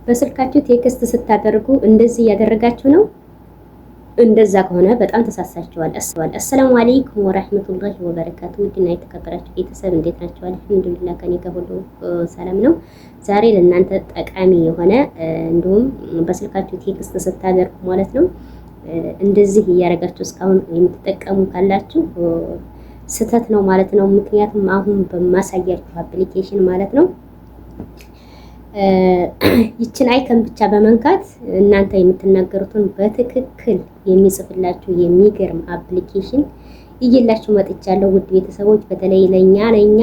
በስልካችሁ ቴክስት ስታደርጉ እንደዚህ እያደረጋችሁ ነው። እንደዛ ከሆነ በጣም ተሳሳችኋል። አሰላሙ አለይኩም ወራህመቱላሂ ወበረካቱ። ውድና የተከበራችሁ ቤተሰብ እንዴት ናችሁ? አልሐምዱሊላህ ከኔ ጋር ሁሉ ሰላም ነው። ዛሬ ለእናንተ ጠቃሚ የሆነ እንዲሁም በስልካችሁ ቴክስት ስታደርጉ ማለት ነው እንደዚህ እያደረጋችሁ እስካሁን የምትጠቀሙ ካላችሁ ስህተት ነው ማለት ነው። ምክንያቱም አሁን በማሳያችሁ አፕሊኬሽን ማለት ነው ይችን አይከን ብቻ በመንካት እናንተ የምትናገሩትን በትክክል የሚጽፍላችሁ የሚገርም አፕሊኬሽን እየላችሁ መጥቻለሁ። ውድ ቤተሰቦች በተለይ ለኛ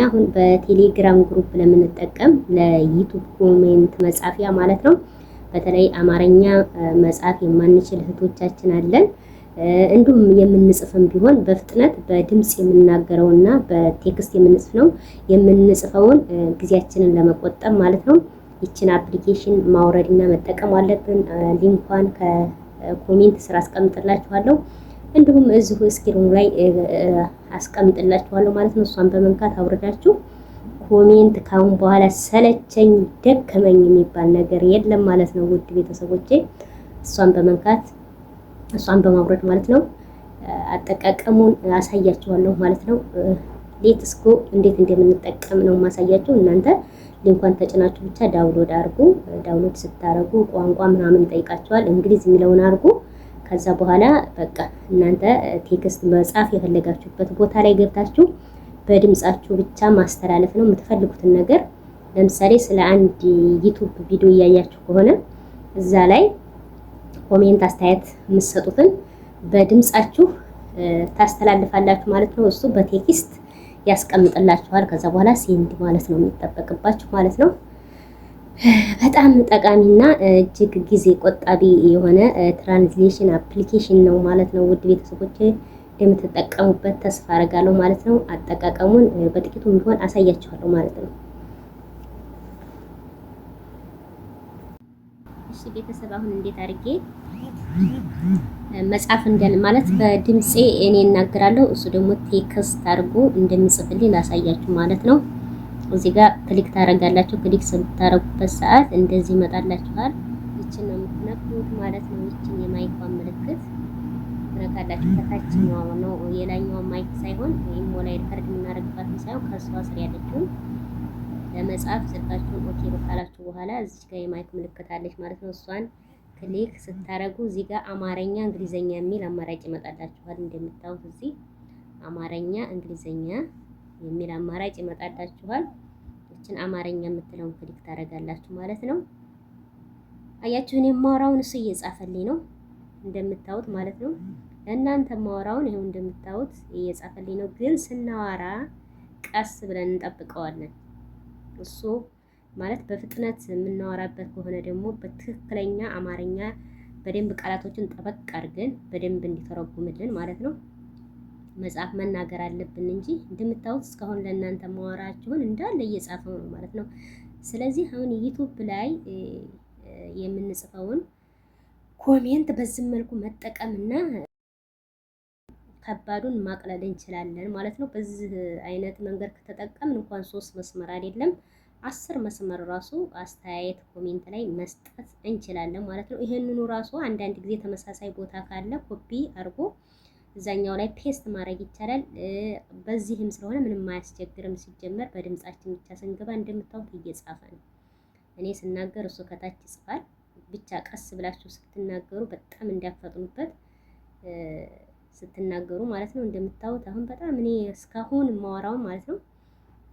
አሁን በቴሌግራም ግሩፕ ለምንጠቀም ለዩቲዩብ ኮሜንት መጻፊያ ማለት ነው በተለይ አማርኛ መጻፍ የማንችል እህቶቻችን አለን። እንዲሁም የምንጽፍም ቢሆን በፍጥነት በድምጽ የምናገረውና በቴክስት የምንጽፈውን ጊዜያችንን ለመቆጠብ ማለት ነው ይችን አፕሊኬሽን ማውረድና መጠቀም አለብን። ሊንኳን ከኮሜንት ስራ አስቀምጥላችኋለሁ፣ እንዲሁም እዚሁ ስክሪኑ ላይ አስቀምጥላችኋለሁ ማለት ነው። እሷን በመንካት አውርዳችሁ ኮሜንት ካሁን በኋላ ሰለቸኝ ደከመኝ የሚባል ነገር የለም ማለት ነው። ውድ ቤተሰቦቼ እሷን በማውረድ ማለት ነው አጠቃቀሙን አሳያችኋለሁ ማለት ነው። ሌትስ ጎ እንዴት እንደምንጠቀም ነው ማሳያችሁ። እናንተ ሊንኳን ተጭናችሁ ብቻ ዳውንሎድ አድርጉ። ዳውንሎድ ስታረጉ ቋንቋ ምናምን ይጠይቃችኋል። እንግሊዝ የሚለውን አድርጉ። ከዛ በኋላ በቃ እናንተ ቴክስት መጻፍ የፈለጋችሁበት ቦታ ላይ ገብታችሁ በድምጻችሁ ብቻ ማስተላለፍ ነው የምትፈልጉትን ነገር። ለምሳሌ ስለ አንድ ዩቲዩብ ቪዲዮ እያያችሁ ከሆነ እዛ ላይ ኮሜንት አስተያየት የምትሰጡትን በድምጻችሁ ታስተላልፋላችሁ ማለት ነው። እሱ በቴክስት ያስቀምጥላችኋል። ከዛ በኋላ ሴንድ ማለት ነው የሚጠበቅባችሁ ማለት ነው። በጣም ጠቃሚና እጅግ ጊዜ ቆጣቢ የሆነ ትራንስሌሽን አፕሊኬሽን ነው ማለት ነው። ውድ ቤተሰቦች እንደምትጠቀሙበት ተስፋ አደርጋለሁ ማለት ነው። አጠቃቀሙን በጥቂቱም ቢሆን አሳያችኋለሁ ማለት ነው። እሺ ቤተሰብ አሁን እንዴት አድርጌ መጻፍ ማለት በድምጼ እኔ እናገራለሁ፣ እሱ ደግሞ ቴክስት አድርጎ እንደሚጽፍልኝ ላሳያችሁ ማለት ነው። እዚህ ጋር ክሊክ ታደርጋላችሁ። ክሊክ ስታደርጉበት ሰዓት እንደዚህ ይመጣላችኋል። ይችን ነው የምትነኩት ማለት ነው። ይችን የማይኳን ምልክት ትነካላችሁ። ከታችኛው ነው የላይኛው ማይክ ሳይሆን ወይም ሞላይ ሪከርድ የምናደርግባት ሳይሆን ከሷ ስር ያለችውን ለመጻፍ ስልካችሁን ኦኬ ካላችሁ በኋላ እዚህ ጋር የማይክ ምልክት አለች ማለት ነው። እሷን ክሊክ ስታረጉ እዚህ ጋር አማርኛ እንግሊዘኛ የሚል አማራጭ ይመጣላችኋል። እንደምታዩት እዚህ አማርኛ እንግሊዘኛ የሚል አማራጭ ይመጣላችኋል። እችን አማርኛ የምትለውን ክሊክ ታረጋላችሁ ማለት ነው። አያችሁ እኔ ማወራውን እሱ እየጻፈልኝ ነው እንደምታዩት ማለት ነው። ለእናንተ ማወራውን ይሄው እንደምታዩት እየጻፈልኝ ነው። ግን ስናወራ ቀስ ብለን እንጠብቀዋለን። እሱ ማለት በፍጥነት የምናወራበት ከሆነ ደግሞ በትክክለኛ አማርኛ በደንብ ቃላቶችን ጠበቅ አድርገን በደንብ እንዲተረጉምልን ማለት ነው መጻፍ መናገር አለብን እንጂ እንደምታዩት እስካሁን ለእናንተ ማወራችሁን እንዳለ እየጻፈው ነው ማለት ነው። ስለዚህ አሁን ዩቲዩብ ላይ የምንጽፈውን ኮሜንት በዚህ መልኩ መጠቀምና ከባዱን ማቅለል እንችላለን ማለት ነው። በዚህ አይነት መንገድ ከተጠቀምን እንኳን 3 መስመር አይደለም 10 መስመር ራሱ አስተያየት ኮሜንት ላይ መስጠት እንችላለን ማለት ነው። ይሄንኑ ራሱ አንዳንድ ጊዜ ተመሳሳይ ቦታ ካለ ኮፒ አድርጎ እዛኛው ላይ ፔስት ማድረግ ይቻላል። በዚህም ስለሆነ ምንም አያስቸግርም። ሲጀመር በድምጻችን ብቻ ስንገባ እንደምታዩት እየጻፈ ነው። እኔ ስናገር እሱ ከታች ይጽፋል። ብቻ ቀስ ብላችሁ ስትናገሩ በጣም እንዲያፈጥኑበት ስትናገሩ ማለት ነው። እንደምታዩት አሁን በጣም እኔ እስካሁን ማወራው ማለት ነው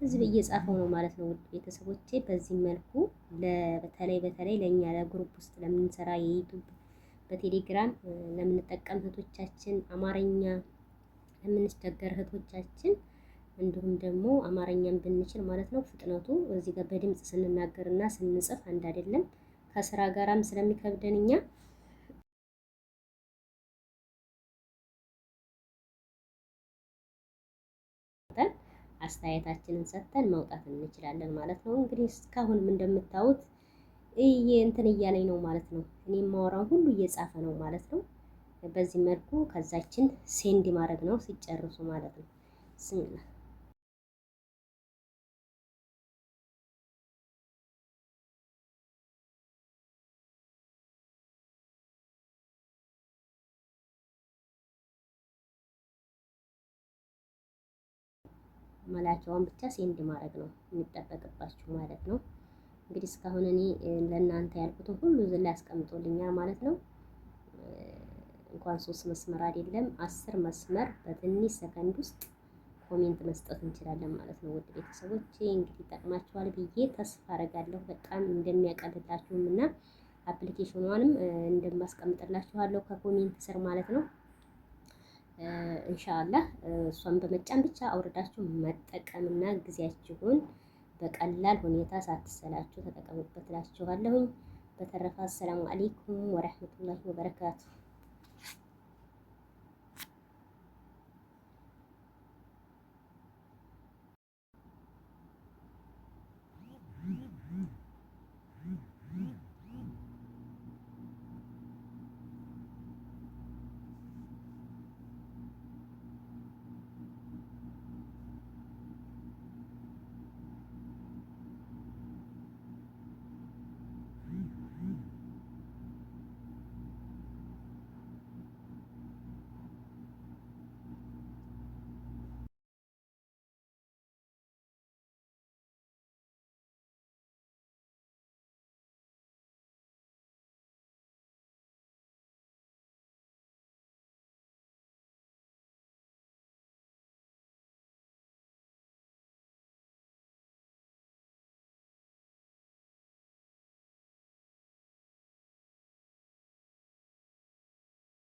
እዚህ እየጻፈው ነው ማለት ነው። ውድ ቤተሰቦቼ በዚህ መልኩ በተለይ ለኛ ለግሩፕ ውስጥ ለምንሰራ የዩቲዩብ በቴሌግራም ለምንጠቀም እህቶቻችን አማርኛ ለምንቸገር እህቶቻችን እንዲሁም ደግሞ አማርኛን ብንችል ማለት ነው ፍጥነቱ እዚህ ጋር በድምጽ ስንናገርና ስንጽፍ አንድ አይደለም። ከስራ ጋራም ስለሚከብደን እኛ አስተያየታችንን ሰጥተን መውጣት እንችላለን ማለት ነው። እንግዲህ እስካሁንም እንደምታዩት እንትን እያለኝ ነው ማለት ነው። እኔ የማወራው ሁሉ እየጻፈ ነው ማለት ነው። በዚህ መልኩ ከዛችን ሴንድ ማድረግ ነው ሲጨርሱ ማለት ነው። ብስሚላ መላኪያውን ብቻ ሴንድ ማድረግ ነው የሚጠበቅባችሁ ማለት ነው። እንግዲህ እስካሁን እኔ ለእናንተ ያልኩትን ሁሉ እዚህ ላይ አስቀምጦልኛል ማለት ነው። እንኳን 3 መስመር አይደለም 10 መስመር በትንሽ ሰከንድ ውስጥ ኮሜንት መስጠት እንችላለን ማለት ነው። ውድ ቤተሰቦች እንግዲህ ይጠቅማችኋል ብዬ ተስፋ አረጋለሁ። በጣም እንደሚያቀልላችሁም እና አፕሊኬሽኗንም እንደማስቀምጥላችኋለሁ ከኮሜንት ስር ማለት ነው። ኢንሻአላህ እሷን በመጫን ብቻ አውርዳችሁ መጠቀምና ጊዜያችሁን በቀላል ሁኔታ ሳትሰላችሁ ተጠቀሙበት እላችኋለሁኝ። በተረፈ አሰላሙ አለይኩም ወራህመቱላሂ ወበረካቱ።